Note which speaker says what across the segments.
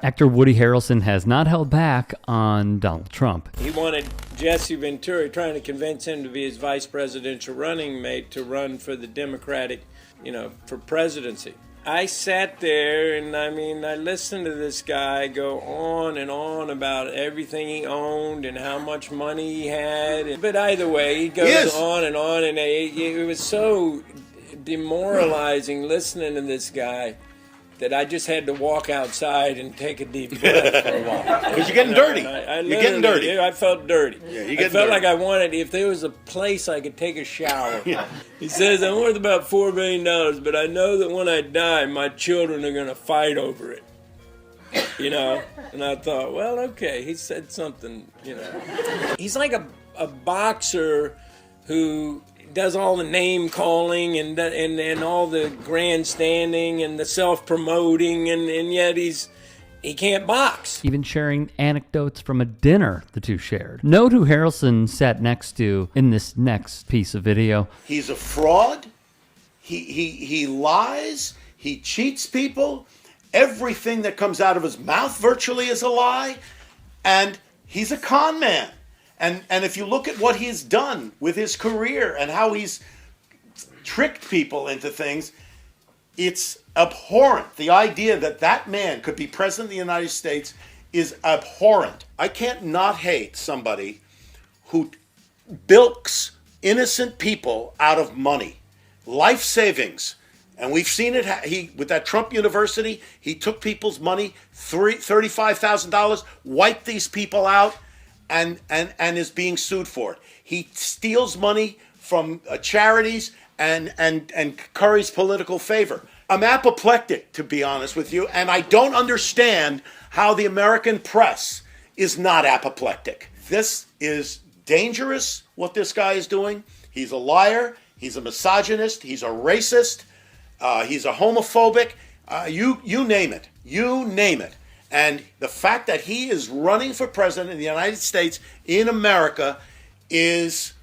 Speaker 1: Actor Woody Harrelson has not held back on Donald Trump.
Speaker 2: He wanted Jesse Ventura, trying to convince him to be his vice presidential running mate to run for the Democratic, for presidency. I sat there and I listened to this guy go on and on about everything he owned and how much money he had. But either way, he goes on, and it was so demoralizing listening to this guy that I just had to walk outside and take a deep breath for a while.
Speaker 3: Because you're getting dirty. You're getting dirty.
Speaker 2: Yeah, I felt dirty.
Speaker 3: Yeah,
Speaker 2: I felt like I wanted, if there was a place I could take a shower. Yeah. He says, I'm worth about $4 billion, but I know that when I die, my children are going to fight over it. And I thought, well, okay, he said something, He's like a boxer who does all the name calling and all the grandstanding and the self-promoting, and yet he can't box.
Speaker 1: Even sharing anecdotes from a dinner the two shared. Note who Harrelson sat next to in this next piece of video.
Speaker 3: He's a fraud. He lies. He cheats people. Everything that comes out of his mouth virtually is a lie. And he's a con man. And if you look at what he's done with his career and how he's tricked people into things, it's abhorrent. The idea that that man could be president of the United States is abhorrent. I can't not hate somebody who bilks innocent people out of money, life savings. And we've seen it. With that Trump University, he took people's money, $35,000, wiped these people out, and is being sued for it. He steals money from charities and curries political favor. I'm apoplectic, to be honest with you, and I don't understand how the American press is not apoplectic. This is dangerous, what this guy is doing. He's a liar. He's a misogynist. He's a racist. He's a homophobic. You name it. You name it. And the fact that he is running for president of the United States in America is,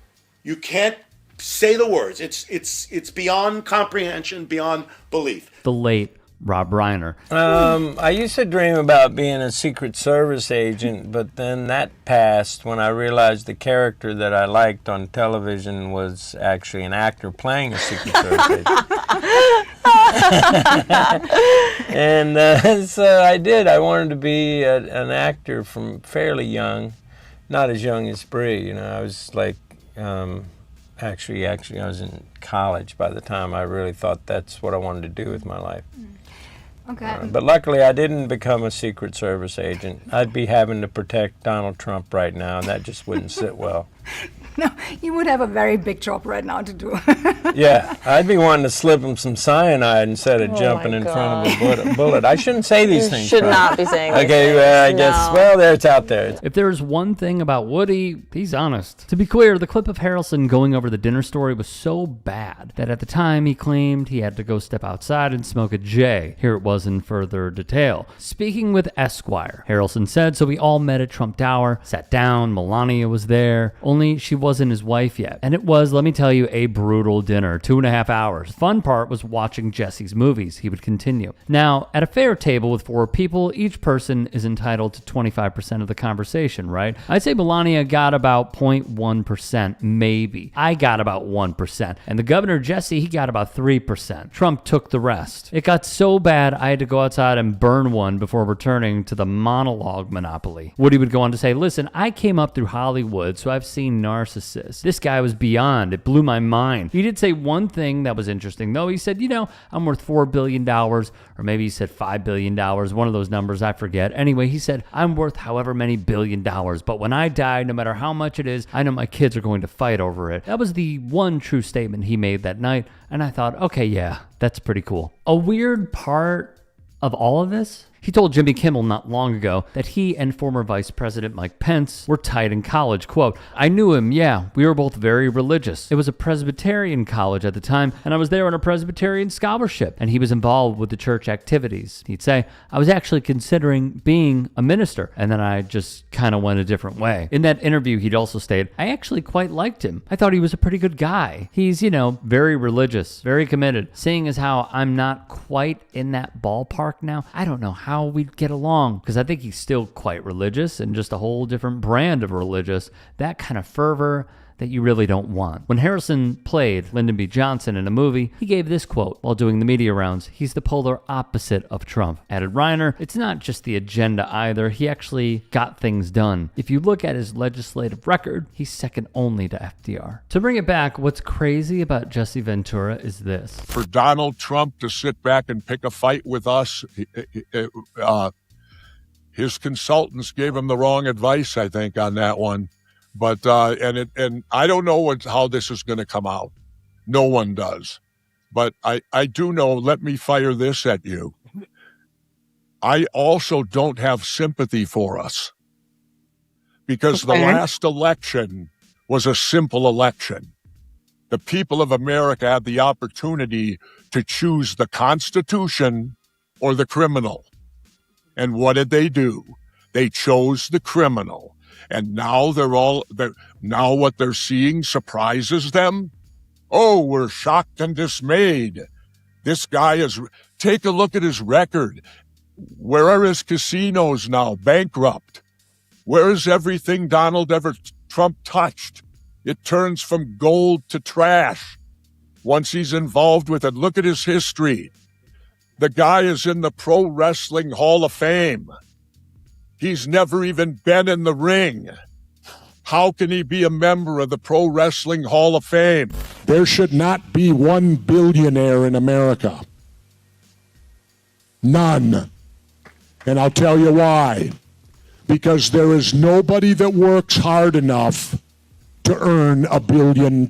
Speaker 3: you can't say the words. It's beyond comprehension, beyond belief.
Speaker 1: The late Rob Reiner.
Speaker 2: I used to dream about being a Secret Service agent, but then that passed when I realized the character that I liked on television was actually an actor playing a Secret Service agent. And so I did. I wanted to be an actor from fairly young, not as young as Bree. I was like, actually, I was in college by the time I really thought that's what I wanted to do with my life.
Speaker 4: Okay.
Speaker 2: But luckily, I didn't become a Secret Service agent. I'd be having to protect Donald Trump right now, and that just wouldn't sit well.
Speaker 4: No, you would have a very big job right now to do.
Speaker 2: Yeah, I'd be wanting to slip him some cyanide instead of jumping in front of a bullet. I shouldn't say these things.
Speaker 5: Should not be saying these
Speaker 2: Okay,
Speaker 5: things.
Speaker 2: well, I guess, well, there it's out there.
Speaker 1: If there's one thing about Woody, he's honest. To be clear, the clip of Harrelson going over the dinner story was so bad that at the time he claimed he had to go step outside and smoke a J. Here it was in further detail. Speaking with Esquire, Harrelson said, so we all met at Trump Tower, sat down, Melania was there, only she wasn't his wife yet. And it was, let me tell you, a brutal dinner, 2.5 hours. The fun part was watching Jesse's movies, he would continue. Now, at a fair table with 4 people, each person is entitled to 25% of the conversation, right? I'd say Melania got about 0.1%, maybe. I got about 1%. And the governor, Jesse, he got about 3%. Trump took the rest. It got so bad, I had to go outside and burn one before returning to the monologue monopoly. Woody would go on to say, listen, I came up through Hollywood, so I've seen narcissists. This guy was beyond. It blew my mind. He did say one thing that was interesting, though. He said, I'm worth $4 billion, or maybe he said $5 billion, one of those numbers, I forget. Anyway, he said, I'm worth however many $1 billion, but when I die, no matter how much it is, I know my kids are going to fight over it. That was the one true statement he made that night, and I thought, okay, yeah, that's pretty cool. A weird part of all of this? He told Jimmy Kimmel not long ago that he and former Vice President Mike Pence were tight in college. Quote, I knew him, yeah, we were both very religious. It was a Presbyterian college at the time, and I was there on a Presbyterian scholarship, and he was involved with the church activities. He'd say, I was actually considering being a minister, and then I just kind of went a different way. In that interview, he'd also stated, I actually quite liked him. I thought he was a pretty good guy. He's, very religious, very committed. Seeing as how I'm not quite in that ballpark now, I don't know how how we'd get along. Because I think he's still quite religious and just a whole different brand of religious. That kind of fervor that you really don't want. When Harrelson played Lyndon B. Johnson in a movie, he gave this quote while doing the media rounds: "He's the polar opposite of Trump." Added Reiner, "It's not just the agenda either. He actually got things done. If you look at his legislative record, he's second only to FDR." To bring it back, what's crazy about Jesse Ventura is this.
Speaker 5: For Donald Trump to sit back and pick a fight with us, his consultants gave him the wrong advice, I think, on that one. But and I don't know how this is going to come out. No one does. But I do know, let me fire this at you. I also don't have sympathy for us, because the last election was a simple election. The people of America had the opportunity to choose the Constitution or the criminal. And what did they do? They chose the criminal. And now now what they're seeing surprises them. Oh, we're shocked and dismayed. This guy take a look at his record. Where are his casinos now? Bankrupt. Where is everything Donald Trump touched? It turns from gold to trash once he's involved with it. Look at his history. The guy is in the Pro Wrestling Hall of Fame. He's never even been in the ring. How can he be a member of the Pro Wrestling Hall of Fame?
Speaker 6: There should not be one billionaire in America. None. And I'll tell you why. Because there is nobody that works hard enough to earn $1 billion.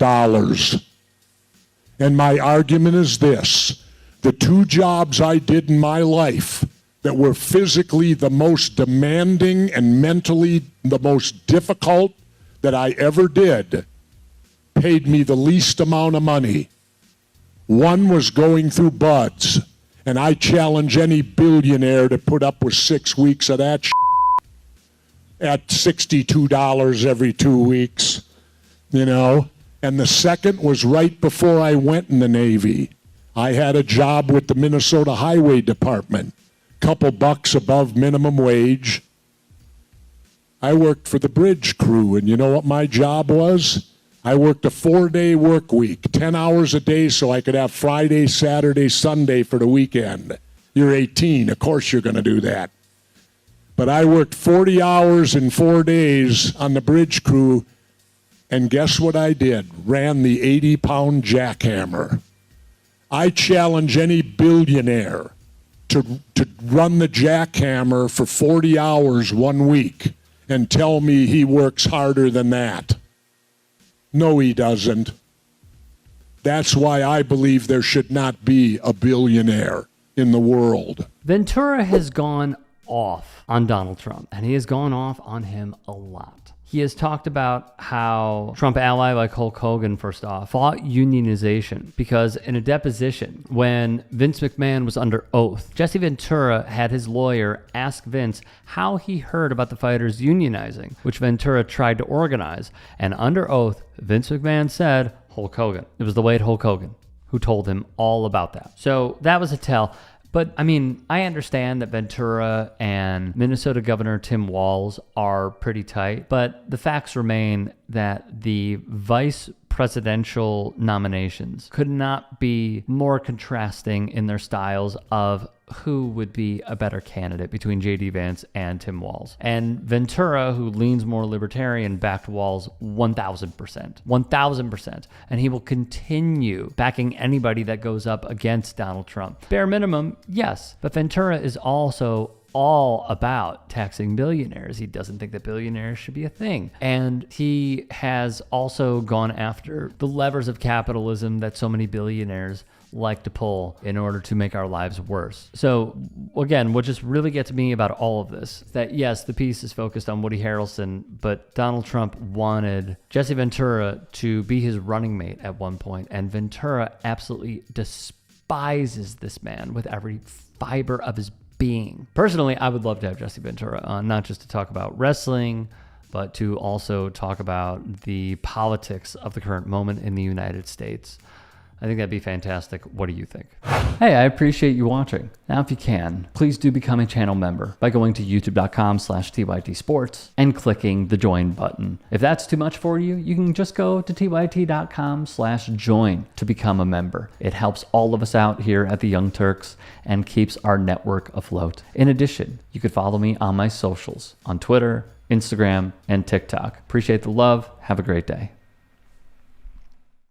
Speaker 6: And my argument is this: the 2 jobs I did in my life that were physically the most demanding and mentally the most difficult that I ever did paid me the least amount of money. One was going through buds, and I challenge any billionaire to put up with 6 weeks of that at $62 every 2 weeks, you know. And the second was right before I went in the Navy. I had a job with the Minnesota Highway Department. Couple bucks above minimum wage. I worked for the bridge crew, and you know what my job was? I worked a 4-day work week, 10 hours a day, so I could have Friday, Saturday, Sunday for the weekend. You're 18, of course you're going to do that. But I worked 40 hours in 4 days on the bridge crew, and guess what I did? Ran the 80-pound jackhammer. I challenge any billionaire to run the jackhammer for 40 hours 1 week and tell me he works harder than that. No, he doesn't. That's why I believe there should not be a billionaire in the world.
Speaker 1: Ventura has gone off on Donald Trump, and he has gone off on him a lot. He has talked about how Trump ally like Hulk Hogan, first off, fought unionization because in a deposition when Vince McMahon was under oath, Jesse Ventura had his lawyer ask Vince how he heard about the fighters unionizing, which Ventura tried to organize. And under oath, Vince McMahon said Hulk Hogan. It was the late Hulk Hogan who told him all about that. So that was a tell. But, I mean, I understand that Ventura and Minnesota Governor Tim Walz are pretty tight, but the facts remain that the vice presidential nominations could not be more contrasting in their styles of who would be a better candidate between J.D. Vance and Tim Walz. And Ventura, who leans more libertarian, backed Walz 1,000%. 1,000%. And he will continue backing anybody that goes up against Donald Trump. Bare minimum, yes. But Ventura is also all about taxing billionaires. He doesn't think that billionaires should be a thing. And he has also gone after the levers of capitalism that so many billionaires like to pull in order to make our lives worse. So again, what just really gets me about all of this is that yes, the piece is focused on Woody Harrelson, but Donald Trump wanted Jesse Ventura to be his running mate at one point, and Ventura absolutely despises this man with every fiber of his being. Personally, I would love to have Jesse Ventura on, not just to talk about wrestling, but to also talk about the politics of the current moment in the United States. I think that'd be fantastic. What do you think? Hey, I appreciate you watching. Now, if you can, please do become a channel member by going to youtube.com/TYTsports and clicking the join button. If that's too much for you, you can just go to tyt.com/join to become a member. It helps all of us out here at the Young Turks and keeps our network afloat. In addition, you could follow me on my socials on Twitter, Instagram, and TikTok. Appreciate the love. Have a great day.